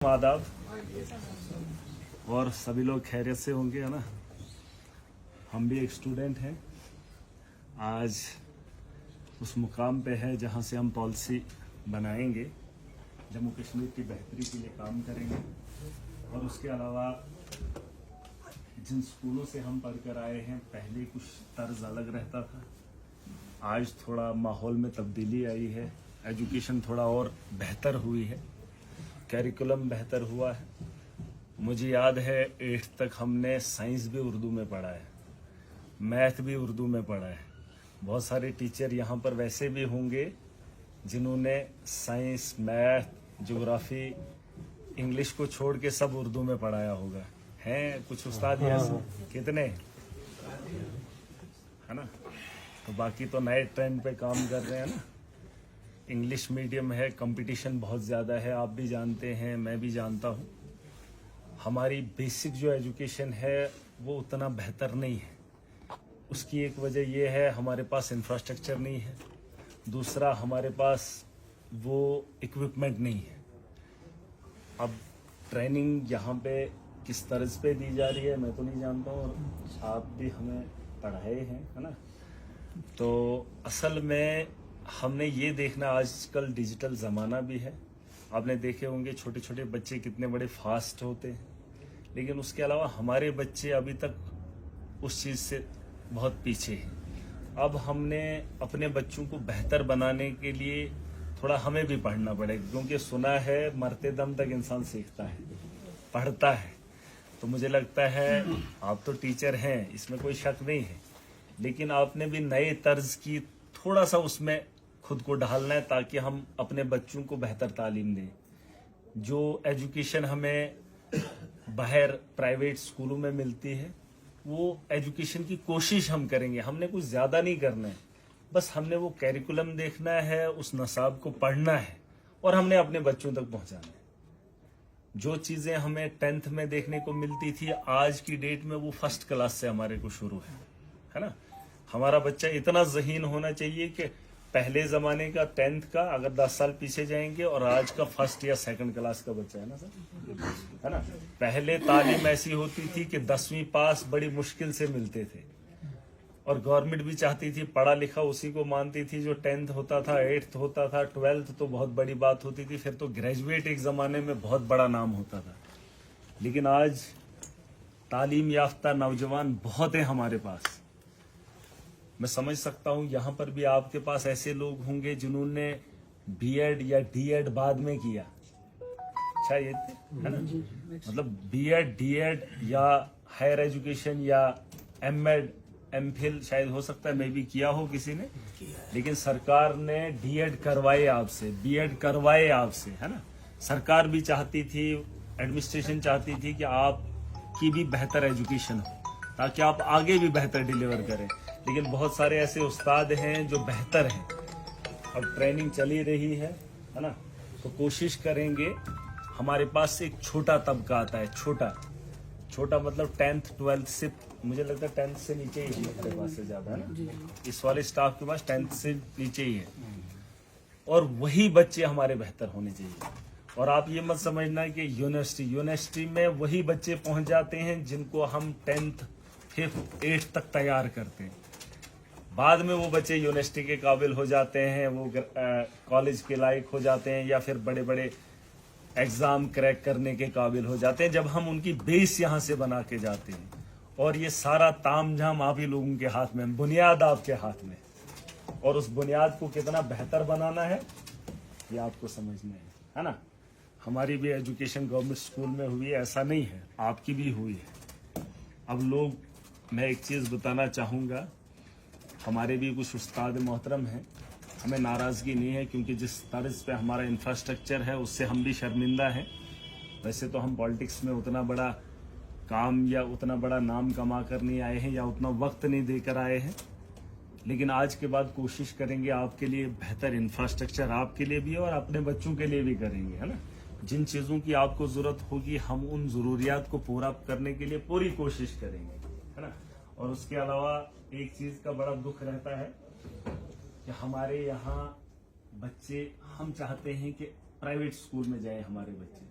आदाब और सभी लोग खैरियत से होंगे, है ना। हम भी एक स्टूडेंट हैं, आज उस मुकाम पे है जहाँ से हम पॉलिसी बनाएंगे, जम्मू कश्मीर की बेहतरी के लिए काम करेंगे। और उसके अलावा जिन स्कूलों से हम पढ़ कर आए हैं, पहले कुछ तर्ज अलग रहता था, आज थोड़ा माहौल में तब्दीली आई है, एजुकेशन थोड़ा और बेहतर हुई है, कैरिकुलम बेहतर हुआ है। मुझे याद है 8th तक हमने साइंस भी उर्दू में पढ़ा है, मैथ भी उर्दू में पढ़ा है। बहुत सारे टीचर यहाँ पर वैसे भी होंगे जिन्होंने साइंस, मैथ, ज्योग्राफी, इंग्लिश को छोड़ के सब उर्दू में पढ़ाया होगा। हैं कुछ उस्ताद ऐसे? कितने, है ना। तो बाकी तो नए ट्रेंड पे काम कर रहे हैं ना। इंग्लिश मीडियम है, कंपटीशन बहुत ज़्यादा है, आप भी जानते हैं, मैं भी जानता हूँ। हमारी बेसिक जो एजुकेशन है वो उतना बेहतर नहीं है। उसकी एक वजह ये है हमारे पास इंफ्रास्ट्रक्चर नहीं है, दूसरा हमारे पास वो इक्विपमेंट नहीं है। अब ट्रेनिंग यहाँ पे किस तरह पे दी जा रही है मैं तो नहीं जानता हूँ, और आप भी हमें पढ़ाए हैं, है ना। तो असल में हमने ये देखना, आजकल डिजिटल ज़माना भी है, आपने देखे होंगे छोटे छोटे बच्चे कितने बड़े फास्ट होते हैं, लेकिन उसके अलावा हमारे बच्चे अभी तक उस चीज़ से बहुत पीछे हैं। अब हमने अपने बच्चों को बेहतर बनाने के लिए थोड़ा हमें भी पढ़ना पड़ेगा, क्योंकि सुना है मरते दम तक इंसान सीखता है, पढ़ता है। तो मुझे लगता है आप तो टीचर हैं, इसमें कोई शक नहीं है, लेकिन आपने भी नए तर्ज की थोड़ा सा उसमें खुद को ढालना है, ताकि हम अपने बच्चों को बेहतर तालीम दें। जो एजुकेशन हमें बाहर प्राइवेट स्कूलों में मिलती है, वो एजुकेशन की कोशिश हम करेंगे, हमने कुछ ज़्यादा नहीं करना है, बस हमने वो कैरिकुलम देखना है, उस नसाब को पढ़ना है और हमने अपने बच्चों तक पहुंचाना है। जो चीज़ें हमें 10th में देखने को मिलती थी, आज की डेट में वो 1st क्लास से हमारे को शुरू है ना। हमारा बच्चा इतना ज़हीन होना चाहिए कि पहले ज़माने का 10th का अगर 10 साल पीछे जाएंगे और आज का 1st या 2nd क्लास का बच्चा है ना सर, है ना। पहले तालीम ऐसी होती थी कि 10वीं पास बड़ी मुश्किल से मिलते थे, और गवर्नमेंट भी चाहती थी पढ़ा लिखा उसी को मानती थी। जो 10th होता था, 8th होता था, 12th तो बहुत बड़ी बात होती थी, फिर तो ग्रेजुएट एक ज़माने में बहुत बड़ा नाम होता था। लेकिन आज तालीम याफ्ता नौजवान बहुत हैं हमारे पास। मैं समझ सकता हूँ यहाँ पर भी आपके पास ऐसे लोग होंगे जिन्होंने बीएड या डीएड बाद में किया, शायद, है ना। मतलब बीएड, डीएड या हायर एजुकेशन या एमएड, एमफिल शायद हो सकता है, मैं भी किया हो किसी ने, लेकिन सरकार ने डीएड करवाए आपसे, बीएड करवाए आपसे, है ना। सरकार भी चाहती थी, एडमिनिस्ट्रेशन चाहती थी कि आपकी भी बेहतर एजुकेशन हो, ताकि आप आगे भी बेहतर डिलीवर करें। लेकिन बहुत सारे ऐसे उस्ताद हैं जो बेहतर हैं। अब ट्रेनिंग चली रही है ना, तो कोशिश करेंगे। हमारे पास एक छोटा तबका आता है, छोटा मतलब 10th 12th से, मुझे लगता है 10th से नीचे ही है हमारे पास से ज़्यादा, है ना। इस वाले स्टाफ के पास 10th से नीचे ही है, और वही बच्चे हमारे बेहतर होने चाहिए। और आप ये मत समझना कि यूनिवर्सिटी में वही बच्चे पहुंच जाते हैं जिनको हम 10th 5th 8th तक तैयार करते हैं। बाद में वो बच्चे यूनिवर्सिटी के काबिल हो जाते हैं, वो कॉलेज के लायक हो जाते हैं, या फिर बड़े बड़े एग्ज़ाम क्रैक करने के काबिल हो जाते हैं, जब हम उनकी बेस यहाँ से बना के जाते हैं। और ये सारा तामझाम आप ही लोगों के हाथ में, बुनियाद आपके हाथ में, और उस बुनियाद को कितना बेहतर बनाना है ये आपको समझना है ना। हमारी भी एजुकेशन गवर्नमेंट स्कूल में हुई है, ऐसा नहीं है, आपकी भी हुई है। अब लोग, मैं एक चीज़ बताना चाहूँगा, हमारे भी कुछ उस्ताद मोहतरम हैं, हमें नाराज़गी नहीं है, क्योंकि जिस तर्ज पे हमारा इंफ्रास्ट्रक्चर है उससे हम भी शर्मिंदा हैं। वैसे तो हम पॉलिटिक्स में उतना बड़ा काम या उतना बड़ा नाम कमा कर नहीं आए हैं, या उतना वक्त नहीं देकर आए हैं, लेकिन आज के बाद कोशिश करेंगे आपके लिए बेहतर इंफ्रास्ट्रक्चर आपके लिए भी और अपने बच्चों के लिए भी करेंगे, है ना। जिन चीज़ों की आपको ज़रूरत होगी हम उन ज़रूरियात को पूरा करने के लिए पूरी कोशिश करेंगे, है ना। और उसके अलावा एक चीज़ का बड़ा दुख रहता है कि हमारे यहाँ बच्चे, हम चाहते हैं कि प्राइवेट स्कूल में जाए हमारे बच्चे,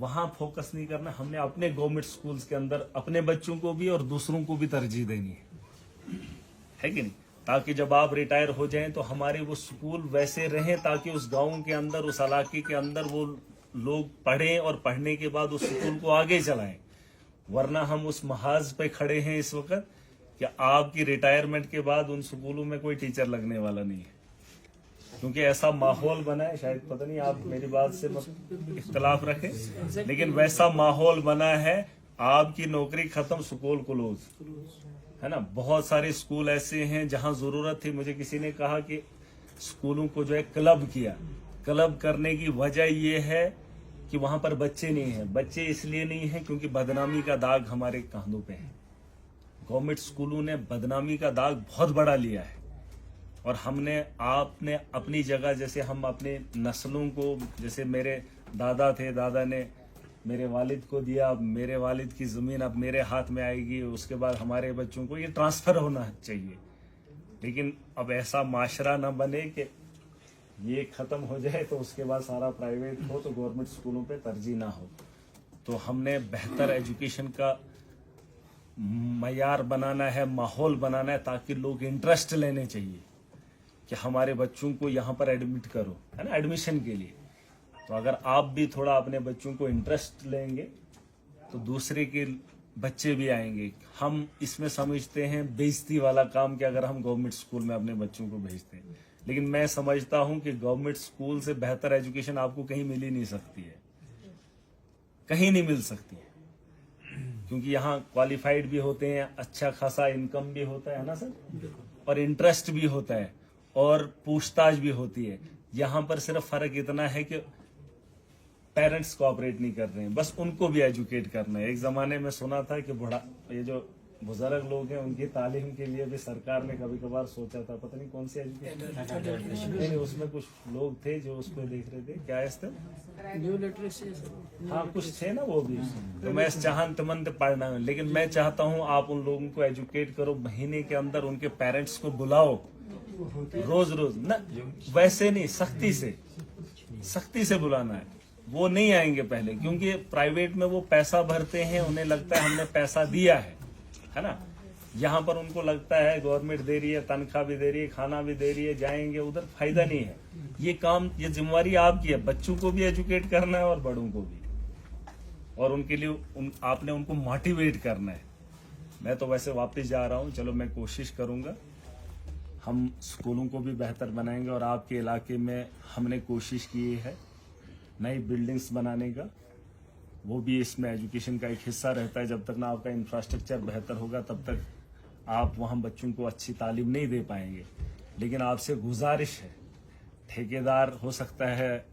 वहां फोकस नहीं करना, हमने अपने गवर्नमेंट स्कूल्स के अंदर अपने बच्चों को भी और दूसरों को भी तरजीह देनी है कि नहीं, ताकि जब आप रिटायर हो जाएं तो हमारे वो स्कूल वैसे रहें, ताकि उस गांव के अंदर, उस इलाके के अंदर वो लोग पढ़ें और पढ़ने के बाद उस स्कूल को आगे चलाएं। वरना हम उस महाज पे खड़े हैं इस वक्त कि आपकी रिटायरमेंट के बाद उन स्कूलों में कोई टीचर लगने वाला नहीं है, क्योंकि ऐसा माहौल बना है, शायद पता नहीं आप मेरी बात से इख्तलाफ रखें, लेकिन वैसा माहौल बना है, आपकी नौकरी खत्म, स्कूल क्लोज, है ना। बहुत सारे स्कूल ऐसे हैं जहां जरूरत थी, मुझे किसी ने कहा कि स्कूलों को जो है क्लब किया, क्लब करने की वजह यह है कि वहां पर बच्चे नहीं हैं। बच्चे इसलिए नहीं हैं क्योंकि बदनामी का दाग हमारे कांधों पे है। गवर्नमेंट स्कूलों ने बदनामी का दाग बहुत बड़ा लिया है, और आपने अपनी जगह, जैसे हम अपने नस्लों को, जैसे मेरे दादा थे, दादा ने मेरे वालिद को दिया, अब मेरे वालिद की ज़मीन अब मेरे हाथ में आएगी, उसके बाद हमारे बच्चों को, ये ट्रांसफ़र होना चाहिए। लेकिन अब ऐसा माशरा ना बने कि ये ख़त्म हो जाए तो उसके बाद सारा प्राइवेट हो, तो गवर्नमेंट स्कूलों पे तरजीह ना हो। तो हमने बेहतर एजुकेशन का मयार बनाना है, माहौल बनाना है, ताकि लोग इंटरेस्ट लेने चाहिए कि हमारे बच्चों को यहाँ पर एडमिट करो, है ना, एडमिशन के लिए। तो अगर आप भी थोड़ा अपने बच्चों को इंटरेस्ट लेंगे तो दूसरे के बच्चे भी आएंगे। हम इसमें समझते हैं बेइज्जती वाला काम कि अगर हम गवर्नमेंट स्कूल में अपने बच्चों को भेजते हैं, लेकिन मैं समझता हूं कि गवर्नमेंट स्कूल से बेहतर एजुकेशन आपको कहीं मिल ही नहीं सकती है, कहीं नहीं मिल सकती है, क्योंकि यहाँ क्वालिफाइड भी होते हैं, अच्छा खासा इनकम भी होता है ना सर, और इंटरेस्ट भी होता है, और पूछताछ भी होती है। यहाँ पर सिर्फ फर्क इतना है कि पेरेंट्स कोऑपरेट नहीं कर रहे हैं, बस उनको भी एजुकेट करना है। एक जमाने में सुना था कि ये जो बुजुर्ग लोग हैं उनकी तालीम के लिए भी सरकार ने कभी कभार सोचा था, पता नहीं कौन सी एजुकेशन, नहीं उसमें कुछ लोग थे जो उसको देख रहे थे, क्या है न्यू लिटरेसी, हाँ कुछ थे ना वो भी। तो मैं चाहतमंद पढ़ना है, लेकिन मैं चाहता हूँ आप उन लोगों को एजुकेट करो, महीने के अंदर उनके पेरेंट्स को बुलाओ, रोज रोज ना, वैसे नहीं, सख्ती से बुलाना है। वो नहीं आएंगे पहले, क्योंकि प्राइवेट में वो पैसा भरते हैं, उन्हें लगता है हमने पैसा दिया है ना। यहाँ पर उनको लगता है गवर्नमेंट दे रही है, तनख्वाह भी दे रही है, खाना भी दे रही है, जाएंगे उधर, फायदा नहीं है। ये काम, ये जिम्मेवारी आपकी है, बच्चों को भी एजुकेट करना है और बड़ों को भी, और उनके लिए आपने उनको मोटिवेट करना है। मैं तो वैसे वापस जा रहा हूँ, चलो मैं कोशिश करूंगा, हम स्कूलों को भी बेहतर बनाएंगे, और आपके इलाके में हमने कोशिश की है नई बिल्डिंग्स बनाने का, वो भी इसमें एजुकेशन का एक हिस्सा रहता है। जब तक ना आपका इंफ्रास्ट्रक्चर बेहतर होगा तब तक आप वहाँ बच्चों को अच्छी तालीम नहीं दे पाएंगे। लेकिन आपसे गुजारिश है, ठेकेदार हो सकता है,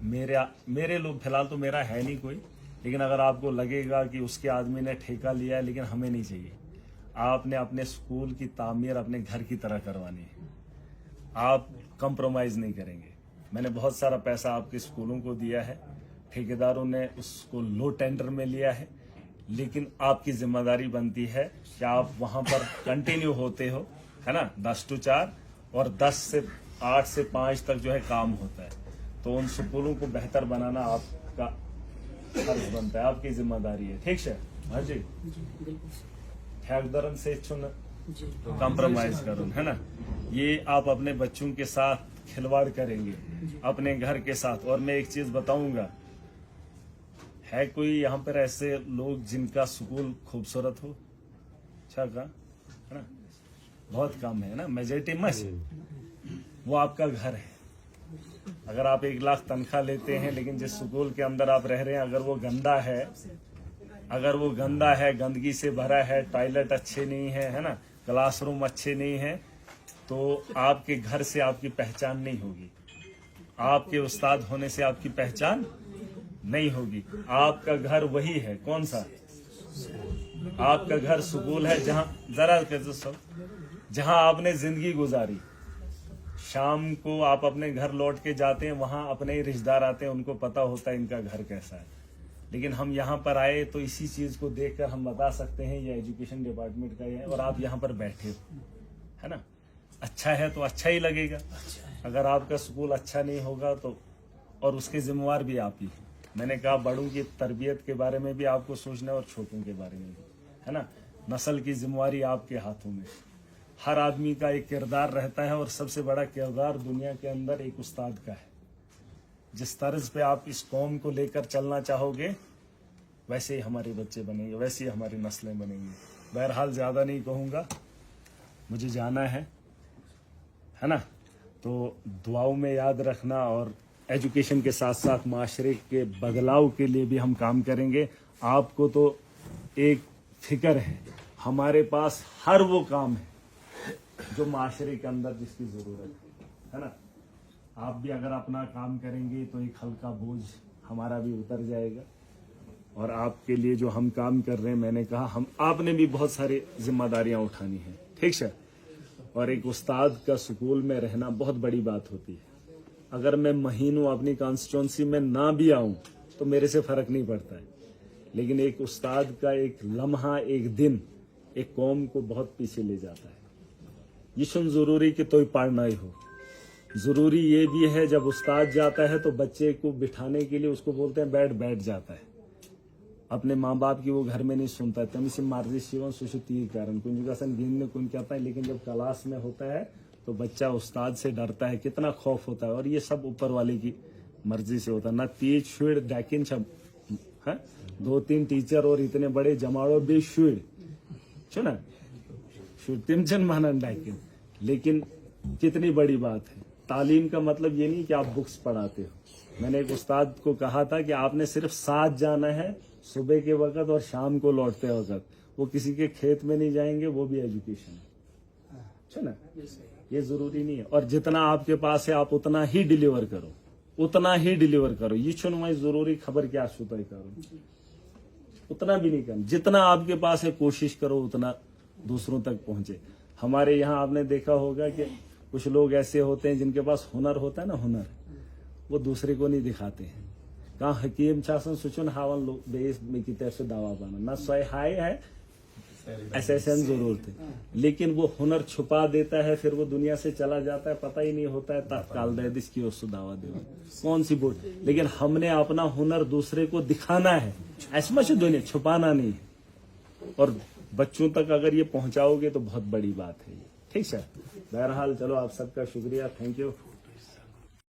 मेरे लोग, फिलहाल तो मेरा है नहीं कोई, लेकिन अगर आपको लगेगा कि उसके आदमी ने ठेका लिया है, लेकिन हमें नहीं चाहिए, आपने अपने स्कूल की तामीर अपने घर की तरह करवानी है, आप कंप्रोमाइज नहीं करेंगे। मैंने बहुत सारा पैसा आपके स्कूलों को दिया है, ठेकेदारों ने उसको लो टेंडर में लिया है, लेकिन आपकी जिम्मेदारी बनती है कि आप वहां पर कंटिन्यू होते हो, है ना, 10 to 4 और 8 से 5 तक जो है काम होता है। तो उन स्कूलों को बेहतर बनाना आपका फर्ज बनता है, आपकी जिम्मेदारी है। ठीक है हाँ जी, ठेकेदारन से चुन कॉम्प्रोमाइज करो, है ना। ये आप अपने बच्चों के साथ खिलवाड़ करेंगे, अपने घर के साथ। और मैं एक चीज बताऊंगा, है कोई यहाँ पर ऐसे लोग जिनका स्कूल खूबसूरत हो, अच्छा का, है ना, बहुत कम है ना, मेजॉरिटी मस्त, वो आपका घर है। अगर आप 1 लाख तनख्वाह लेते हैं, लेकिन जिस स्कूल के अंदर आप रह रहे हैं अगर वो गंदा है, गंदगी से भरा है, टॉयलेट अच्छे नहीं है ना, क्लासरूम अच्छे नहीं है, तो आपके घर से आपकी पहचान नहीं होगी, आपके उस्ताद होने से आपकी पहचान नहीं होगी। आपका घर वही है, कौन सा? आपका घर स्कूल है, जहां आपने जिंदगी गुजारी। शाम को आप अपने घर लौट के जाते हैं, वहां अपने ही रिश्तेदार आते हैं, उनको पता होता है इनका घर कैसा है। लेकिन हम यहाँ पर आए तो इसी चीज को देखकर हम बता सकते हैं ये एजुकेशन डिपार्टमेंट का है, और आप यहाँ पर बैठे हो, है ना। अच्छा है तो अच्छा ही लगेगा, अगर आपका स्कूल अच्छा नहीं होगा तो, और उसके जिम्मेवार भी आप ही, میں نے کہا بڑوں کی تربیت کے بارے میں بھی آپ کو سوچنا ہے اور چھوٹوں کے بارے میں بھی, ہے نا. نسل کی ذمہ داری آپ کے ہاتھوں میں. ہر آدمی کا ایک کردار رہتا ہے اور سب سے بڑا کردار دنیا کے اندر ایک استاد کا ہے. جس طرز پہ آپ اس قوم کو لے کر چلنا چاہو گے ویسے ہی ہمارے بچے بنیں گے, ویسے ہی ہماری نسلیں بنیں گی. بہرحال زیادہ نہیں کہوں گا, مجھے جانا ہے نا. تو دعاؤں میں یاد رکھنا, اور ایجوکیشن کے ساتھ ساتھ معاشرے کے بدلاؤ کے لیے بھی ہم کام کریں گے. آپ کو تو ایک فکر ہے, ہمارے پاس ہر وہ کام ہے جو معاشرے کے اندر جس کی ضرورت ہے نا. آپ بھی اگر اپنا کام کریں گے تو ایک ہلکا بوجھ ہمارا بھی اتر جائے گا. اور آپ کے لیے جو ہم کام کر رہے ہیں, میں نے کہا آپ نے بھی بہت ساری ذمہ داریاں اٹھانی ہیں, ٹھیک ہے. اور ایک استاد کا سکول میں رہنا بہت بڑی بات ہوتی ہے. اگر میں مہینوں اپنی کانسٹیٹوئنسی میں نہ بھی آؤں تو میرے سے فرق نہیں پڑتا ہے, لیکن ایک استاد کا ایک لمحہ, ایک دن ایک قوم کو بہت پیچھے لے جاتا ہے. یہ سن ضروری کہ توئی پڑھنا ہی ہو, ضروری یہ بھی ہے جب استاد جاتا ہے تو بچے کو بٹھانے کے لیے اس کو بولتے ہیں بیٹھ جاتا ہے. اپنے ماں باپ کی وہ گھر میں نہیں سنتا ہے. تم سے مرضی سیون سوشتی کارن کن جگہ سن گن میں کن کہتا ہے, لیکن جب کلاس میں ہوتا ہے تو بچہ استاد سے ڈرتا ہے, کتنا خوف ہوتا ہے. اور یہ سب اوپر والے کی مرضی سے ہوتا ہے. نہ تیج شوڑ ڈیکن چھب 2-3 ٹیچر اور اتنے بڑے جماڑوں بے شوڑ چھنا تم چن مانن ڈیکن. لیکن کتنی بڑی بات ہے. تعلیم کا مطلب یہ نہیں کہ آپ بکس پڑھاتے ہو. میں نے ایک استاد کو کہا تھا کہ آپ نے صرف ساتھ جانا ہے صبح کے وقت اور شام کو لوٹتے وقت. وہ کسی کے کھیت میں نہیں جائیں گے, وہ بھی ایجوکیشن ہے, چھنا. یہ ضروری نہیں ہے. اور جتنا آپ کے پاس ہے آپ اتنا ہی ڈیلیور کرو, اتنا ہی ڈیلیور کرو. یہ چھنوائی ضروری خبر کیا سوتا کرو, اتنا بھی نہیں کرنا. جتنا آپ کے پاس ہے کوشش کرو اتنا دوسروں تک پہنچے. ہمارے یہاں آپ نے دیکھا ہوگا کہ کچھ لوگ ایسے ہوتے ہیں جن کے پاس ہنر ہوتا ہے نا, ہنر, وہ دوسرے کو نہیں دکھاتے ہیں. کہاں حکیم چھاسن سچن ہاون لوگ بیس میں کی طرف سے دعویٰ بنا نہ سوئے ہائے ہے ایسے ضرورت ہے, لیکن وہ ہنر چھپا دیتا ہے, پھر وہ دنیا سے چلا جاتا ہے, پتہ ہی نہیں ہوتا ہے تاتکال دے دس کی اس سے دعویٰ دے کون سی بوٹ. لیکن ہم نے اپنا ہنر دوسرے کو دکھانا ہے, ایسے مچ دنیا چھپانا نہیں ہے. اور بچوں تک اگر یہ پہنچاؤ گے تو بہت بڑی بات ہے یہ, ٹھیک ہے. بہرحال چلو آپ سب کا شکریہ, تھینک یو.